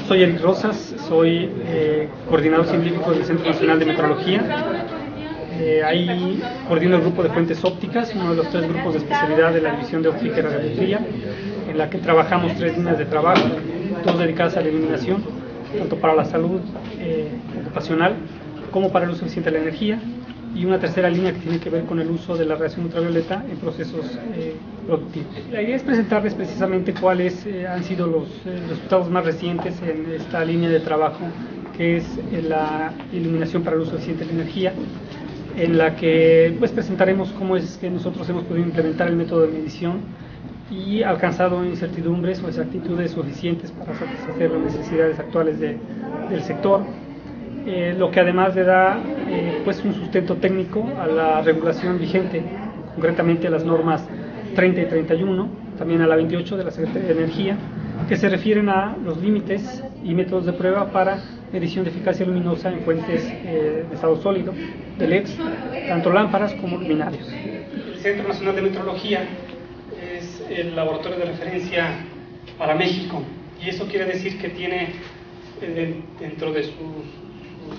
soy Eric Rosas, soy coordinador científico del Centro Nacional de Metrología. Ahí coordino el grupo de fuentes ópticas, uno de los 3 grupos de especialidad de la División de Óptica y Radiometría, en la que trabajamos 3 líneas de trabajo, 2 dedicadas a la iluminación, tanto para la salud ocupacional como para el uso eficiente de la energía, y una tercera línea que tiene que ver con el uso de la radiación ultravioleta en procesos productivos. La idea es presentarles precisamente cuáles han sido los resultados más recientes en esta línea de trabajo, que es la iluminación para el uso eficiente de la energía, en la que pues presentaremos cómo es que nosotros hemos podido implementar el método de medición y alcanzado incertidumbres o exactitudes suficientes para satisfacer las necesidades actuales del sector, lo que además le da pues un sustento técnico a la regulación vigente, concretamente a las normas 30 y 31, también a la 28 de la Secretaría de Energía, que se refieren a los límites y métodos de prueba para medición de eficacia luminosa en fuentes de estado sólido, de LEDs, tanto lámparas como luminarios. El Centro Nacional de Metrología es el laboratorio de referencia para México, y eso quiere decir que tiene dentro de su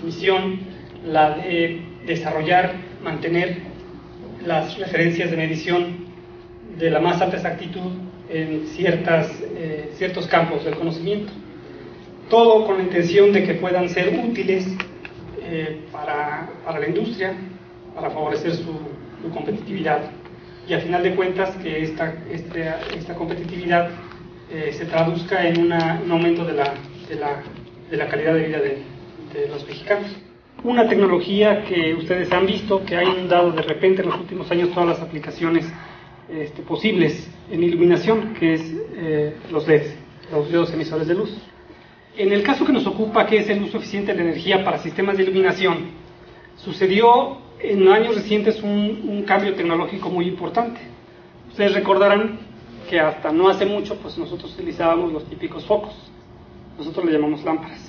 misión la de desarrollar, mantener las referencias de medición de la más alta exactitud en ciertos campos del conocimiento, todo con la intención de que puedan ser útiles para la industria, para favorecer su competitividad, y a final de cuentas que esta competitividad se traduzca en un aumento de la calidad de vida de los mexicanos. Una tecnología que ustedes han visto, que ha inundado de repente en los últimos años todas las aplicaciones posibles en iluminación, que es los LEDs, los diodos emisores de luz. En el caso que nos ocupa, que es el uso eficiente de la energía para sistemas de iluminación, sucedió en años recientes un cambio tecnológico muy importante. Ustedes recordarán que hasta no hace mucho pues nosotros utilizábamos los típicos focos, nosotros le llamamos lámparas,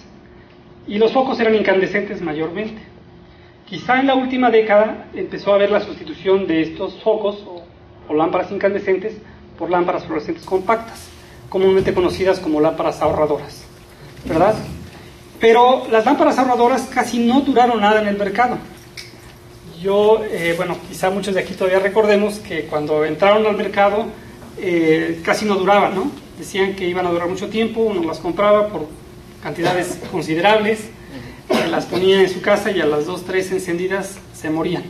y los focos eran incandescentes mayormente. Quizá en la última década empezó a haber la sustitución de estos focos o lámparas incandescentes por lámparas fluorescentes compactas, comúnmente conocidas como lámparas ahorradoras, ¿verdad? Pero las lámparas ahorradoras casi no duraron nada en el mercado. Bueno, quizá muchos de aquí todavía recordemos que cuando entraron al mercado casi no duraban, ¿no? Decían que iban a durar mucho tiempo, uno las compraba por cantidades considerables, las ponía en su casa y a las 2, 3 encendidas se morían.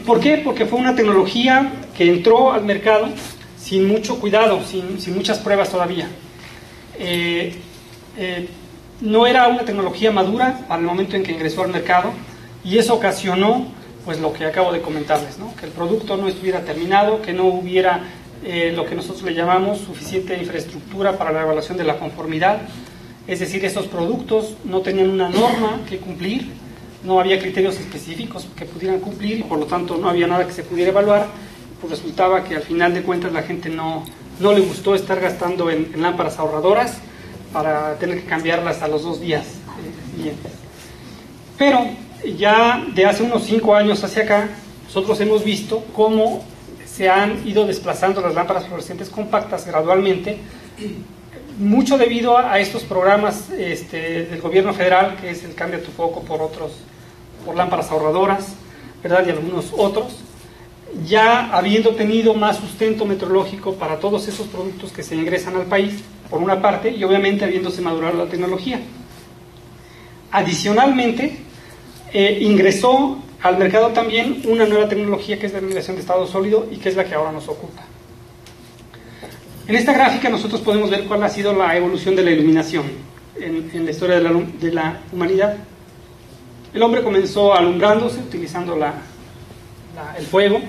¿Por qué? Porque fue una tecnología que entró al mercado sin mucho cuidado, sin muchas pruebas todavía. No era una tecnología madura para el momento en que ingresó al mercado, y eso ocasionó pues lo que acabo de comentarles, ¿no? Que el producto no estuviera terminado, que no hubiera lo que nosotros le llamamos suficiente infraestructura para la evaluación de la conformidad, es decir, esos productos no tenían una norma que cumplir, no había criterios específicos que pudieran cumplir, y por lo tanto no había nada que se pudiera evaluar. Pues resultaba que al final de cuentas la gente no le gustó estar gastando en lámparas ahorradoras para tener que cambiarlas a los 2 días siguientes. Pero ya de hace unos 5 años hacia acá, nosotros hemos visto cómo se han ido desplazando las lámparas fluorescentes compactas gradualmente, mucho debido a estos programas del gobierno federal, que es el Cambia tu Foco por lámparas ahorradoras, ¿verdad? Y algunos otros, ya habiendo tenido más sustento metrológico para todos esos productos que se ingresan al país, por una parte, y obviamente habiéndose madurado la tecnología. Adicionalmente, ingresó al mercado también una nueva tecnología, que es la iluminación de estado sólido, y que es la que ahora nos ocupa. En esta gráfica nosotros podemos ver cuál ha sido la evolución de la iluminación en la historia de la humanidad. El hombre comenzó alumbrándose utilizando el fuego.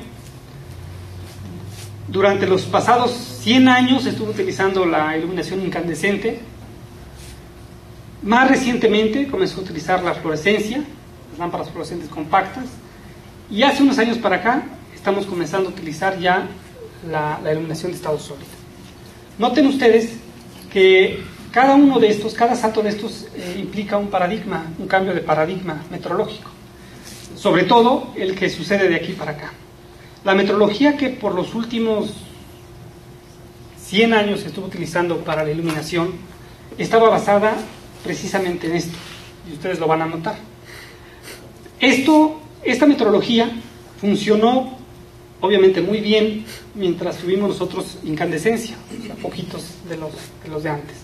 Durante los pasados 100 años estuvo utilizando la iluminación incandescente. Más recientemente comenzó a utilizar la fluorescencia, las lámparas fluorescentes compactas, y hace unos años para acá estamos comenzando a utilizar ya la iluminación de estado sólido. Noten ustedes que cada salto de estos implica un paradigma, un cambio de paradigma metrológico, sobre todo el que sucede de aquí para acá. La metrología que por los últimos 100 años se estuvo utilizando para la iluminación estaba basada precisamente en esto, y ustedes lo van a notar. Esta metodología funcionó obviamente muy bien mientras tuvimos nosotros incandescencia, o sea, poquitos de los de antes.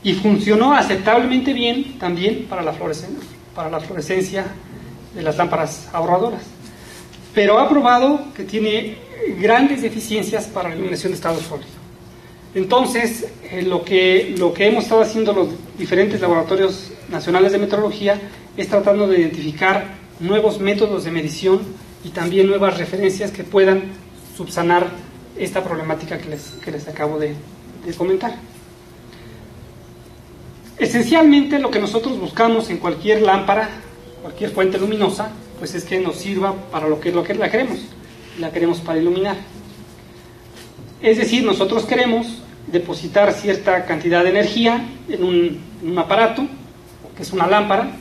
Y funcionó aceptablemente bien también para la fluorescencia de las lámparas ahorradoras. Pero ha probado que tiene grandes deficiencias para la iluminación de estado sólido. Entonces, lo que hemos estado haciendo los diferentes laboratorios nacionales de metrología es tratando de identificar nuevos métodos de medición y también nuevas referencias que puedan subsanar esta problemática que les acabo de comentar. Esencialmente, lo que nosotros buscamos en cualquier lámpara, cualquier fuente luminosa, pues es que nos sirva para lo que la queremos. La queremos para iluminar. Es decir, nosotros queremos depositar cierta cantidad de energía en un aparato, que es una lámpara,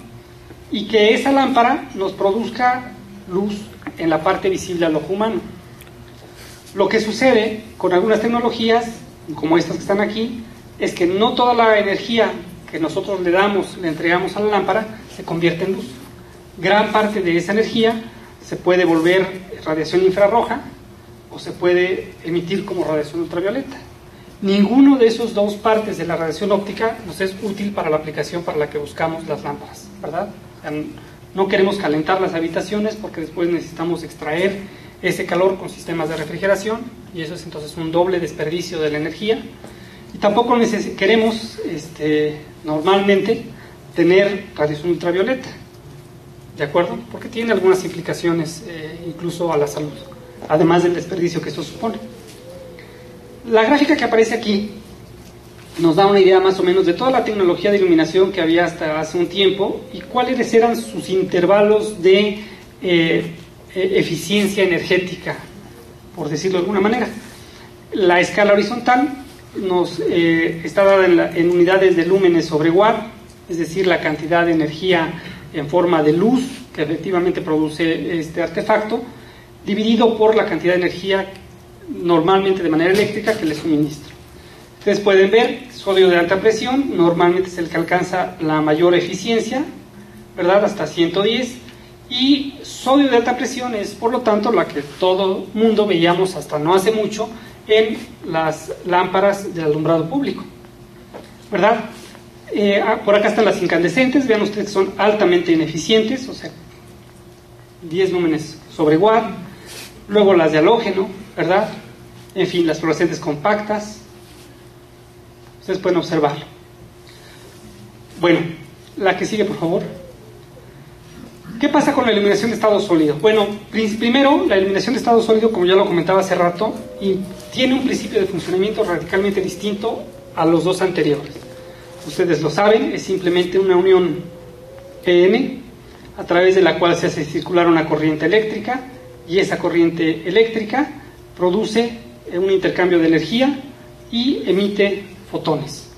y que esa lámpara nos produzca luz en la parte visible al ojo humano. Lo que sucede con algunas tecnologías, como estas que están aquí, es que no toda la energía que nosotros le entregamos a la lámpara, se convierte en luz. Gran parte de esa energía se puede volver radiación infrarroja o se puede emitir como radiación ultravioleta. Ninguno de esos dos partes de la radiación óptica nos es útil para la aplicación para la que buscamos las lámparas, ¿verdad? O sea, no queremos calentar las habitaciones porque después necesitamos extraer ese calor con sistemas de refrigeración y eso es entonces un doble desperdicio de la energía. Y tampoco queremos normalmente tener radiación ultravioleta, ¿de acuerdo? Porque tiene algunas implicaciones incluso a la salud, además del desperdicio que esto supone. La gráfica que aparece aquí nos da una idea más o menos de toda la tecnología de iluminación que había hasta hace un tiempo y cuáles eran sus intervalos de eficiencia energética, por decirlo de alguna manera. La escala horizontal nos está dada en unidades de lúmenes sobre watt, es decir, la cantidad de energía en forma de luz que efectivamente produce este artefacto, dividido por la cantidad de energía normalmente de manera eléctrica que le suministro. Ustedes pueden ver, sodio de alta presión normalmente es el que alcanza la mayor eficiencia, ¿verdad? Hasta 110, y sodio de alta presión es, por lo tanto, la que todo mundo veíamos hasta no hace mucho en las lámparas del alumbrado público, ¿verdad? Por acá están las incandescentes, vean ustedes que son altamente ineficientes, o sea, 10 lúmenes sobre watt. Luego las de halógeno, ¿verdad? En fin, las fluorescentes compactas, ustedes pueden observarlo. Bueno, la que sigue, por favor. ¿Qué pasa con la iluminación de estado sólido? Bueno, primero, la iluminación de estado sólido, como ya lo comentaba hace rato, tiene un principio de funcionamiento radicalmente distinto a los dos anteriores. Ustedes lo saben, es simplemente una unión PN, a través de la cual se hace circular una corriente eléctrica, y esa corriente eléctrica produce un intercambio de energía y emite fotones.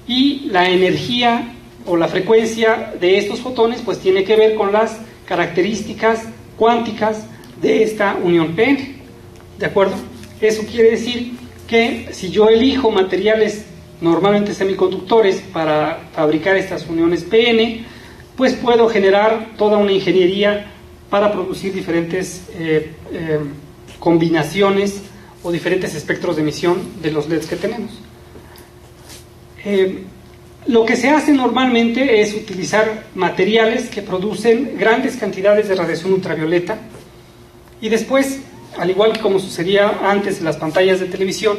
Y la energía o la frecuencia de estos fotones pues tiene que ver con las características cuánticas de esta unión PN, ¿de acuerdo? Eso quiere decir que si yo elijo materiales normalmente semiconductores para fabricar estas uniones PN, pues puedo generar toda una ingeniería para producir diferentes combinaciones o diferentes espectros de emisión de los LEDs que tenemos. Lo que se hace normalmente es utilizar materiales que producen grandes cantidades de radiación ultravioleta y después, al igual que como sucedía antes en las pantallas de televisión,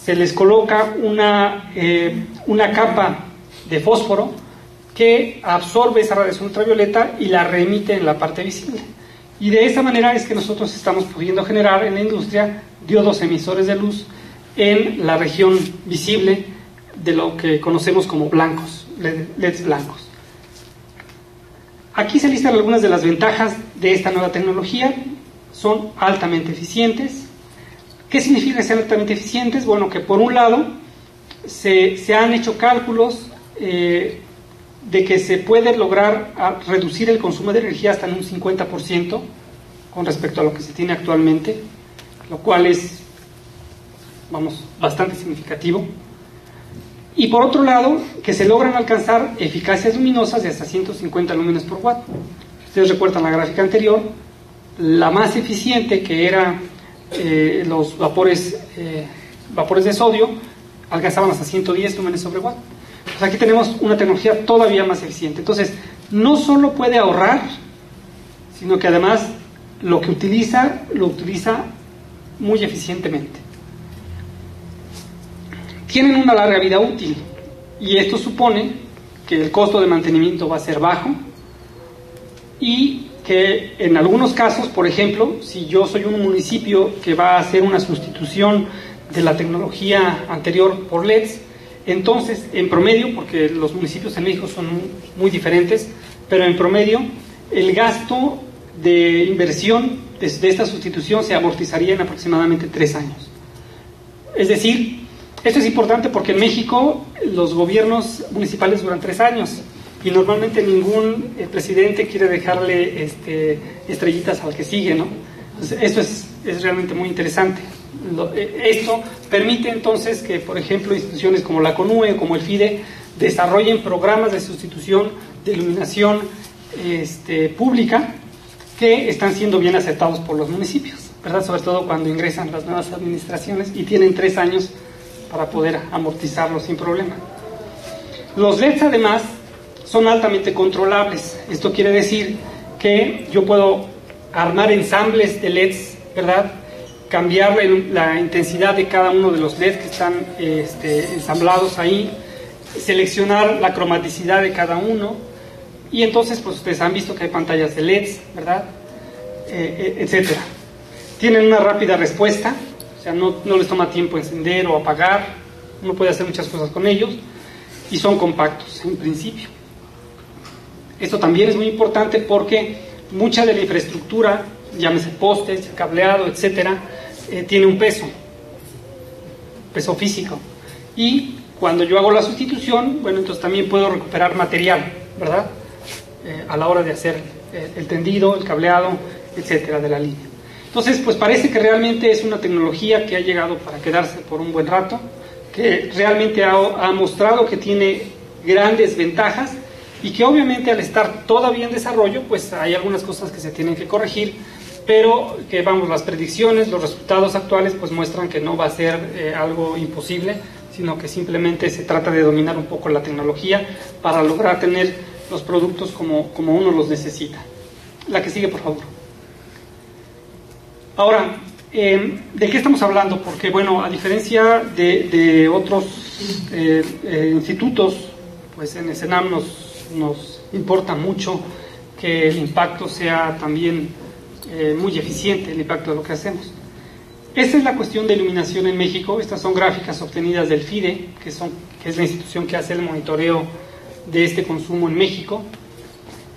se les coloca una capa de fósforo que absorbe esa radiación ultravioleta y la reemite en la parte visible. Y de esa manera es que nosotros estamos pudiendo generar en la industria diodos emisores de luz en la región visible de lo que conocemos como blancos, LEDs blancos. Aquí se listan algunas de las ventajas de esta nueva tecnología. Son altamente eficientes. ¿Qué significa ser altamente eficientes? Bueno, que por un lado se han hecho cálculos de que se puede lograr reducir el consumo de energía hasta en un 50% con respecto a lo que se tiene actualmente, lo cual es, bastante significativo. Y por otro lado, que se logran alcanzar eficacias luminosas de hasta 150 lúmenes por watt. Si ustedes recuerdan la gráfica anterior, la más eficiente, que era los vapores de sodio, alcanzaban hasta 110 lúmenes sobre watt. Pues aquí tenemos una tecnología todavía más eficiente. Entonces, no solo puede ahorrar, sino que además lo utiliza muy eficientemente. Tienen una larga vida útil, y esto supone que el costo de mantenimiento va a ser bajo, y que en algunos casos, por ejemplo, si yo soy un municipio que va a hacer una sustitución de la tecnología anterior por LEDs, entonces en promedio, porque los municipios en México son muy diferentes, pero en promedio el gasto de inversión de esta sustitución se amortizaría en aproximadamente 3 años. Es decir, esto es importante porque en México los gobiernos municipales duran 3 años, y normalmente ningún presidente quiere dejarle estrellitas al que sigue, ¿no? Entonces, esto es realmente muy interesante. Esto permite entonces que, por ejemplo, instituciones como la CONUE o como el FIDE desarrollen programas de sustitución de iluminación pública que están siendo bien aceptados por los municipios, ¿verdad? Sobre todo cuando ingresan las nuevas administraciones y tienen 3 años para poder amortizarlo sin problema. Los LEDs, además, son altamente controlables. Esto quiere decir que yo puedo armar ensambles de LEDs, ¿verdad? Cambiar la intensidad de cada uno de los LEDs que están ensamblados ahí, seleccionar la cromaticidad de cada uno, y entonces pues ustedes han visto que hay pantallas de LEDs, ¿verdad? Etcétera. Tienen una rápida respuesta, o sea, no les toma tiempo encender o apagar, uno puede hacer muchas cosas con ellos, y son compactos en principio. Esto también es muy importante porque mucha de la infraestructura, llámese postes, cableado, etcétera, tiene un peso físico, y cuando yo hago la sustitución, bueno, entonces también puedo recuperar material, ¿verdad? A la hora de hacer el tendido, el cableado, etcétera, de la línea. Entonces, pues parece que realmente es una tecnología que ha llegado para quedarse por un buen rato, que realmente ha mostrado que tiene grandes ventajas, y que obviamente al estar todavía en desarrollo, pues hay algunas cosas que se tienen que corregir, pero que vamos, las predicciones, los resultados actuales pues muestran que no va a ser algo imposible, sino que simplemente se trata de dominar un poco la tecnología para lograr tener los productos como uno los necesita. La que sigue, por favor. Ahora, ¿de qué estamos hablando? Porque bueno, a diferencia de otros institutos, pues en el CENAM nos importa mucho que el impacto sea también muy eficiente, el impacto de lo que hacemos. Esta es la cuestión de iluminación en México. Estas son gráficas obtenidas del FIDE, que es la institución que hace el monitoreo de este consumo en México.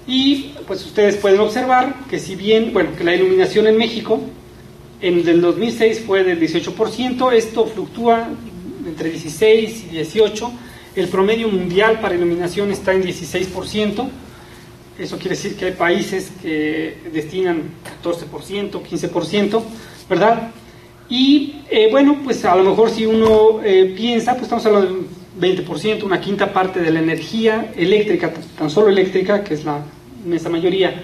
Y pues ustedes pueden observar que si bien, bueno, que la iluminación en México en el 2006 fue del 18%, esto fluctúa entre 16 y 18%. El promedio mundial para iluminación está en 16%. Eso quiere decir que hay países que destinan 14%, 15%, ¿verdad? Y bueno, pues a lo mejor si uno piensa, pues estamos hablando de un 20%, una quinta parte de la energía eléctrica, tan solo eléctrica, que es la inmensa mayoría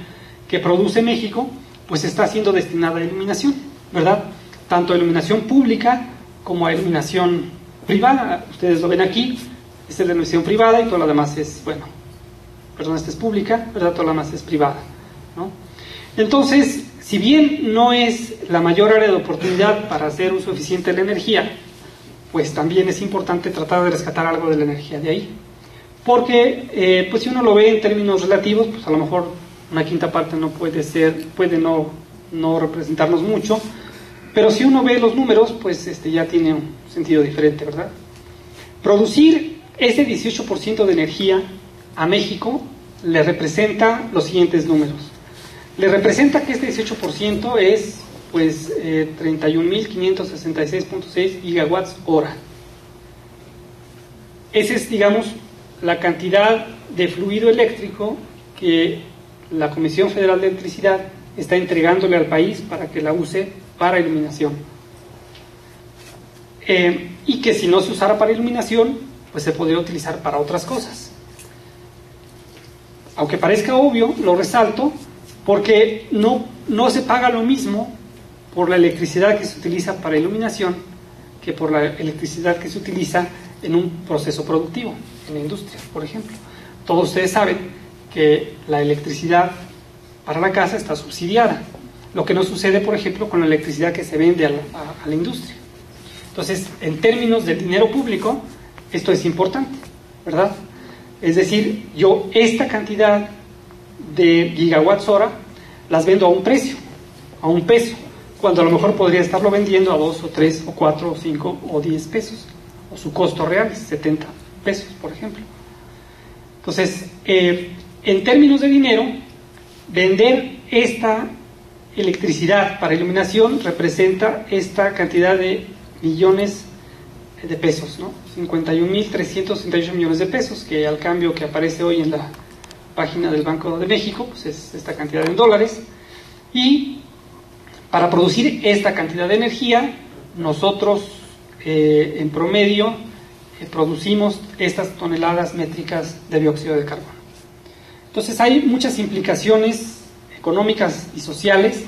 que produce México, pues está siendo destinada a iluminación, ¿verdad? Tanto a iluminación pública como a iluminación privada. Ustedes lo ven aquí. Esta es la iluminación privada y todo lo demás es, bueno, perdón, esta es pública, ¿verdad? Todo lo demás es privada, ¿no? Entonces, si bien no es la mayor área de oportunidad para hacer uso eficiente de la energía, pues también es importante tratar de rescatar algo de la energía de ahí. Porque, pues si uno lo ve en términos relativos, pues a lo mejor una quinta parte no puede no representarnos mucho, pero si uno ve los números, pues ya tiene un sentido diferente, ¿verdad? Producir ese 18% de energía a México le representa los siguientes números. Le representa que este 18% es pues 31.566.6 gigawatts hora. Esa es, digamos, la cantidad de fluido eléctrico que la Comisión Federal de Electricidad está entregándole al país para que la use para iluminación. Y que si no se usara para iluminación, pues se podría utilizar para otras cosas. Aunque parezca obvio, lo resalto, porque no se paga lo mismo por la electricidad que se utiliza para iluminación que por la electricidad que se utiliza en un proceso productivo, en la industria, por ejemplo. Todos ustedes saben que la electricidad para la casa está subsidiada, lo que no sucede, por ejemplo, con la electricidad que se vende a la industria. Entonces, en términos de dinero público, esto es importante, ¿verdad? Es decir, yo esta cantidad de gigawatts hora las vendo a un precio, a un peso, cuando a lo mejor podría estarlo vendiendo a 2 o 3 o 4 o 5 o 10 pesos, o su costo real es 70 pesos, por ejemplo. Entonces, en términos de dinero, vender esta electricidad para iluminación representa esta cantidad de millones de pesos, ¿no? 51.368 millones de pesos, que al cambio que aparece hoy en la página del Banco de México, pues es esta cantidad en dólares. Y para producir esta cantidad de energía, nosotros en promedio producimos estas toneladas métricas de dióxido de carbono. Entonces hay muchas implicaciones económicas y sociales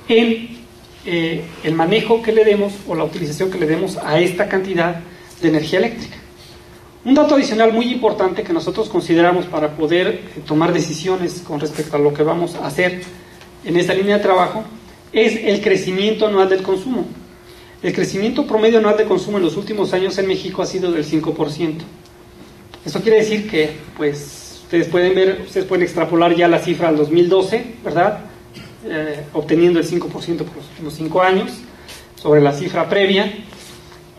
en el manejo que le demos o la utilización que le demos a esta cantidad de energía eléctrica. Un dato adicional muy importante que nosotros consideramos para poder tomar decisiones con respecto a lo que vamos a hacer en esta línea de trabajo es el crecimiento anual del consumo. El crecimiento promedio anual de consumo en los últimos años en México ha sido del 5%. Esto quiere decir que, pues, ustedes pueden extrapolar ya la cifra al 2012, ¿verdad? Obteniendo el 5% por los últimos 5 años, sobre la cifra previa,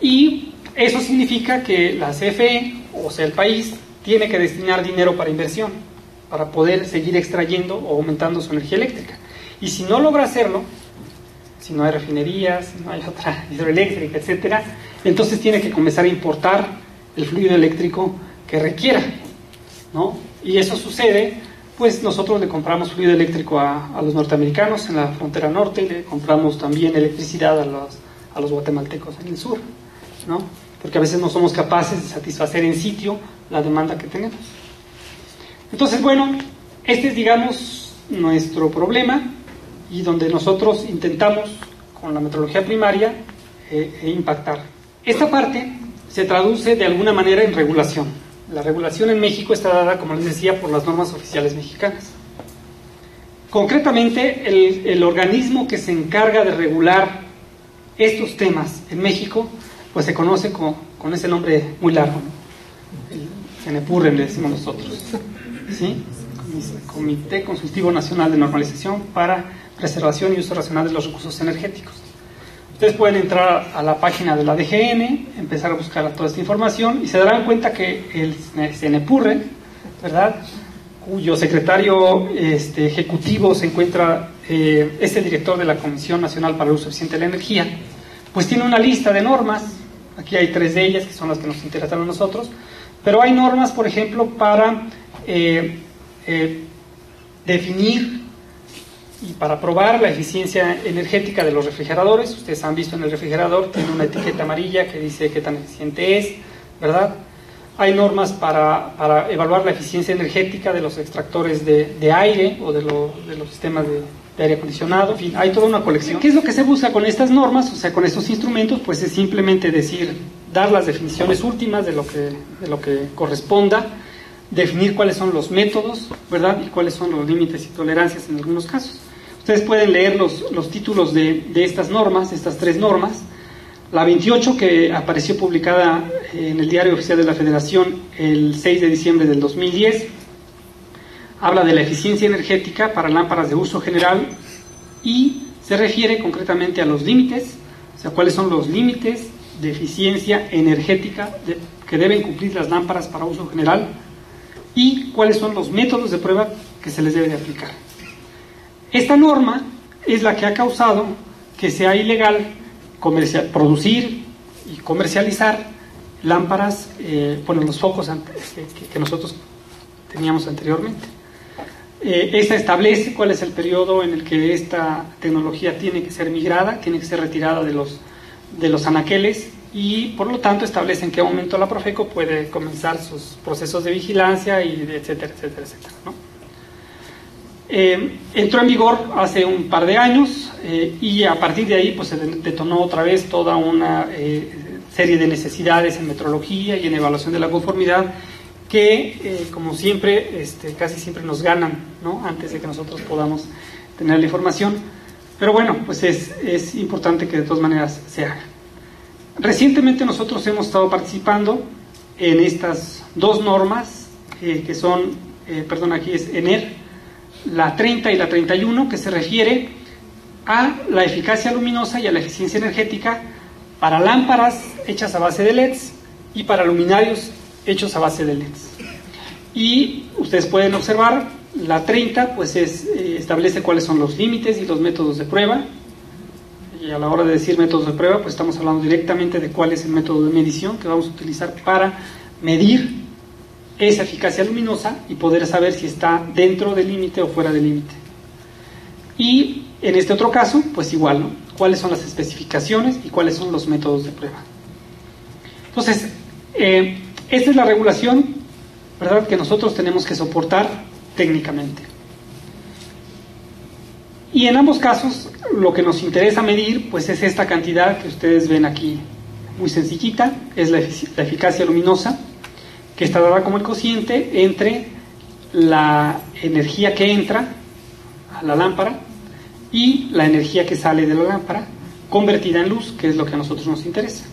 y eso significa que la CFE, o sea el país, tiene que destinar dinero para inversión, para poder seguir extrayendo o aumentando su energía eléctrica. Y si no logra hacerlo, si no hay refinerías, si no hay otra hidroeléctrica, etcétera, entonces tiene que comenzar a importar el fluido eléctrico que requiera, ¿no? Y eso sucede, pues nosotros le compramos fluido eléctrico a los norteamericanos en la frontera norte, y le compramos también electricidad a los guatemaltecos en el sur, ¿no? Porque a veces no somos capaces de satisfacer en sitio la demanda que tenemos. Entonces, bueno, este es, digamos, nuestro problema, y donde nosotros intentamos, con la metrología primaria, impactar. Esta parte se traduce de alguna manera en regulación. La regulación en México está dada, como les decía, por las normas oficiales mexicanas. Concretamente, el organismo que se encarga de regular estos temas en México, pues se conoce con ese nombre muy largo, ¿no? El CENEPURRE, le decimos nosotros, ¿sí? Comité Consultivo Nacional de Normalización para Preservación y Uso Racional de los Recursos Energéticos. Ustedes pueden entrar a la página de la DGN, empezar a buscar toda esta información, y se darán cuenta que el CENEPURRE, ¿verdad?, cuyo secretario ejecutivo se encuentra, es el director de la Comisión Nacional para el Uso Eficiente de la Energía, pues tiene una lista de normas. Aquí hay 3 de ellas que son las que nos interesan a nosotros, pero hay normas, por ejemplo, para definir y para probar la eficiencia energética de los refrigeradores. Ustedes han visto en el refrigerador, tiene una etiqueta amarilla que dice qué tan eficiente es, ¿verdad? Hay normas para evaluar la eficiencia energética de los extractores de aire o de los sistemas de aire acondicionado. En fin, hay toda una colección. ¿Qué es lo que se busca con estas normas? O sea, con estos instrumentos, pues es simplemente dar las definiciones últimas de lo que corresponda, definir cuáles son los métodos, ¿verdad?, y cuáles son los límites y tolerancias en algunos casos. Ustedes pueden leer los títulos de estas normas, de estas 3 normas. La 28, que apareció publicada en el Diario Oficial de la Federación el 6 de diciembre del 2010, habla de la eficiencia energética para lámparas de uso general y se refiere concretamente a los límites, o sea, cuáles son los límites de eficiencia energética que deben cumplir las lámparas para uso general y cuáles son los métodos de prueba que se les debe de aplicar. Esta norma es la que ha causado que sea ilegal producir y comercializar lámparas, los focos que nosotros teníamos anteriormente. Esta establece cuál es el periodo en el que esta tecnología tiene que ser migrada, tiene que ser retirada de los anaqueles y por lo tanto establece en qué momento la Profeco puede comenzar sus procesos de vigilancia, y etcétera, etcétera, etcétera, ¿no? Entró en vigor hace un par de años y a partir de ahí pues se detonó otra vez toda una serie de necesidades en metrología y en evaluación de la conformidad que como siempre, casi siempre nos ganan, ¿no? Antes de que nosotros podamos tener la información, pero bueno, pues es importante que de todas maneras se haga. Recientemente nosotros hemos estado participando en estas dos normas que son, aquí es ENER, la 30 y la 31, que se refiere a la eficacia luminosa y a la eficiencia energética para lámparas hechas a base de LEDs y para luminarios hechos a base de LEDs. Y ustedes pueden observar, la 30 pues establece cuáles son los límites y los métodos de prueba, y a la hora de decir métodos de prueba pues estamos hablando directamente de cuál es el método de medición que vamos a utilizar para medir esa eficacia luminosa y poder saber si está dentro del límite o fuera del límite. Y en este otro caso, pues igual, ¿no? ¿Cuáles son las especificaciones y cuáles son los métodos de prueba? Entonces, esta es la regulación, ¿verdad?, que nosotros tenemos que soportar técnicamente. Y en ambos casos, lo que nos interesa medir, pues es esta cantidad que ustedes ven aquí, muy sencillita, es la eficacia luminosa, que está dada como el cociente entre la energía que entra a la lámpara y la energía que sale de la lámpara convertida en luz, que es lo que a nosotros nos interesa.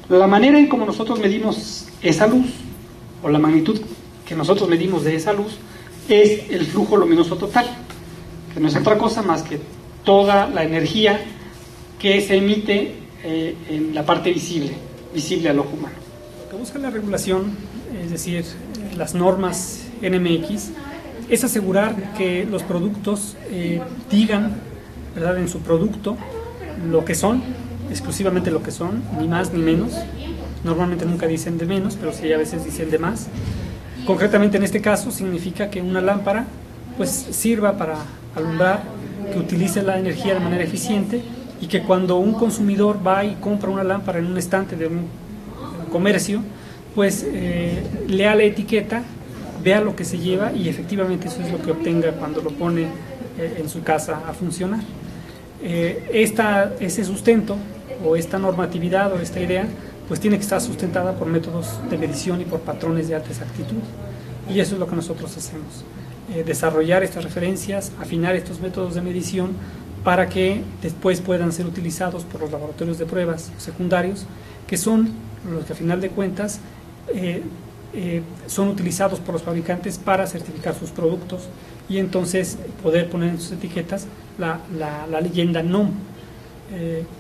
La manera en cómo nosotros medimos esa luz, o la magnitud que nosotros medimos de esa luz, es el flujo luminoso total, que no es otra cosa más que toda la energía que se emite en la parte visible al ojo humano. Lo que busca la regulación, es decir, las normas NMX, es asegurar que los productos digan, ¿verdad?, en su producto lo que son, exclusivamente lo que son, ni más ni menos. Normalmente nunca dicen de menos, pero sí a veces dicen de más. Concretamente en este caso significa que una lámpara pues sirva para alumbrar, que utilice la energía de manera eficiente, y que cuando un consumidor va y compra una lámpara en un estante de un comercio, pues lea la etiqueta, vea lo que se lleva y efectivamente eso es lo que obtenga cuando lo pone en su casa a funcionar. Ese sustento o esta normatividad o esta idea pues tiene que estar sustentada por métodos de medición y por patrones de alta exactitud, y eso es lo que nosotros hacemos, desarrollar estas referencias, afinar estos métodos de medición para que después puedan ser utilizados por los laboratorios de pruebas secundarios, que son los que a final de cuentas son utilizados por los fabricantes para certificar sus productos y entonces poder poner en sus etiquetas la leyenda NOM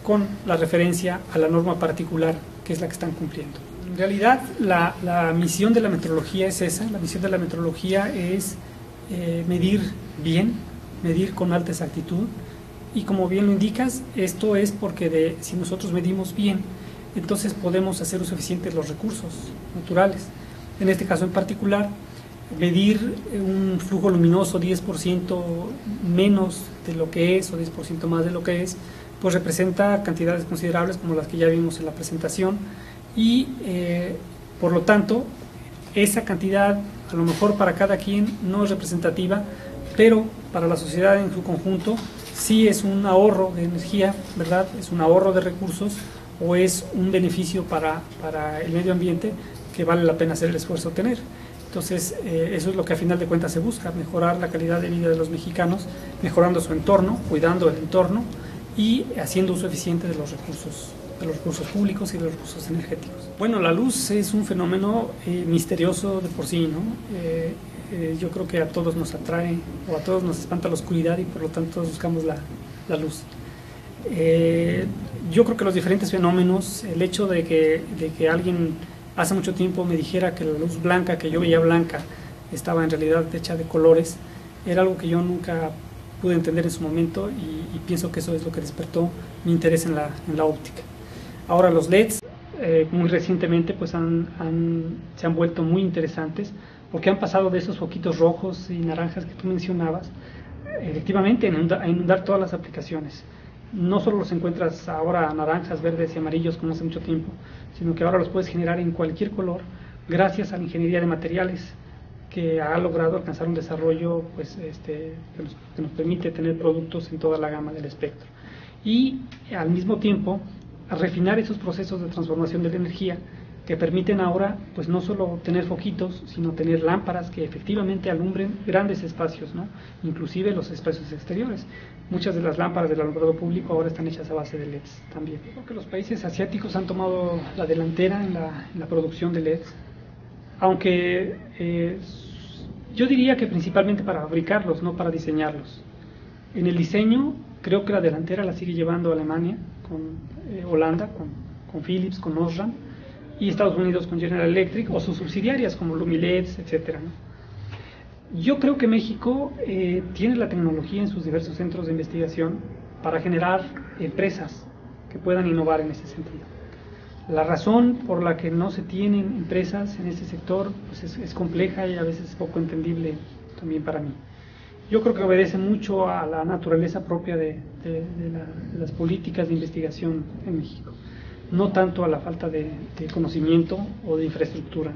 con la referencia a la norma particular que es la que están cumpliendo. En realidad la misión de la metrología es esa, la misión de la metrología es medir bien, medir con alta exactitud, y como bien lo indicas, esto es porque si nosotros medimos bien, entonces podemos hacer uso eficiente de los recursos naturales. En este caso en particular, medir un flujo luminoso 10% menos de lo que es o 10% más de lo que es, pues representa cantidades considerables como las que ya vimos en la presentación, y por lo tanto esa cantidad a lo mejor para cada quien no es representativa, pero para la sociedad en su conjunto sí es un ahorro de energía, ¿verdad? Es un ahorro de recursos o es un beneficio para el medio ambiente que vale la pena hacer el esfuerzo de tener. Entonces eso es lo que a final de cuentas se busca, mejorar la calidad de vida de los mexicanos, mejorando su entorno, cuidando el entorno y haciendo uso eficiente de los recursos públicos y de los recursos energéticos. Bueno, la luz es un fenómeno misterioso de por sí, ¿no? Yo creo que a todos nos atrae o a todos nos espanta la oscuridad y por lo tanto buscamos la luz. Yo creo que los diferentes fenómenos, el hecho de que alguien hace mucho tiempo me dijera que la luz blanca que yo veía blanca estaba en realidad hecha de colores, era algo que yo nunca pude entender en su momento, y pienso que eso es lo que despertó mi interés en la óptica. Ahora los LEDs muy recientemente pues se han vuelto muy interesantes, porque han pasado de esos foquitos rojos y naranjas que tú mencionabas efectivamente a inundar todas las aplicaciones. no solo los encuentras ahora naranjas, verdes y amarillos como hace mucho tiempo, sino que ahora los puedes generar en cualquier color gracias a la ingeniería de materiales que ha logrado alcanzar un desarrollo pues, que nos permite tener productos en toda la gama del espectro. Y al mismo tiempo refinar esos procesos de transformación de la energía que permiten ahora pues no solo tener foquitos, sino tener lámparas que efectivamente alumbren grandes espacios, ¿no? Inclusive los espacios exteriores. Muchas de las lámparas del alumbrado público ahora están hechas a base de LEDs también. Creo que los países asiáticos han tomado la delantera en la producción de LEDs, aunque yo diría que principalmente para fabricarlos, no para diseñarlos. En el diseño creo que la delantera la sigue llevando Alemania, con Holanda, con Philips, con Osram, y Estados Unidos con General Electric o sus subsidiarias como Lumileds, etcétera, ¿no? Yo creo que México tiene la tecnología en sus diversos centros de investigación para generar empresas que puedan innovar en ese sentido. La razón por la que no se tienen empresas en ese sector pues es compleja y a veces poco entendible también para mí. Yo creo que obedece mucho a la naturaleza propia de las políticas de investigación en México, no tanto a la falta de conocimiento o de infraestructura.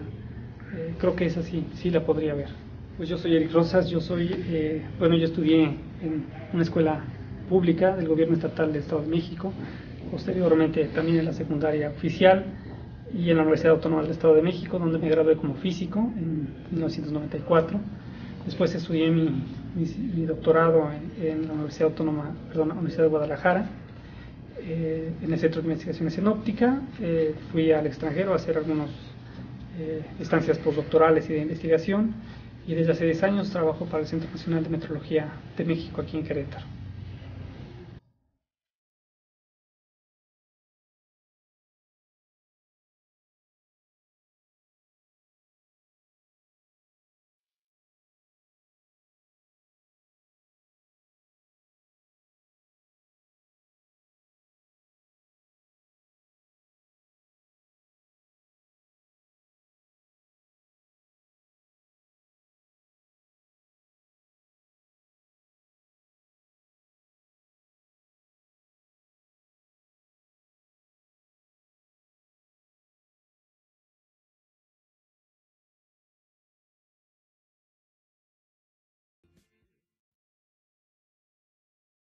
Creo que esa sí la podría haber. Pues yo soy Eric Rosas, yo estudié en una escuela pública del gobierno estatal del Estado de México, posteriormente también en la secundaria oficial y en la Universidad Autónoma del Estado de México, donde me gradué como físico en 1994. Después estudié mi doctorado en la Universidad de Guadalajara, en el Centro de Investigaciones en Óptica. Fui al extranjero a hacer algunas estancias postdoctorales y de investigación, y desde hace 10 años trabajo para el Centro Nacional de Metrología de México aquí en Querétaro.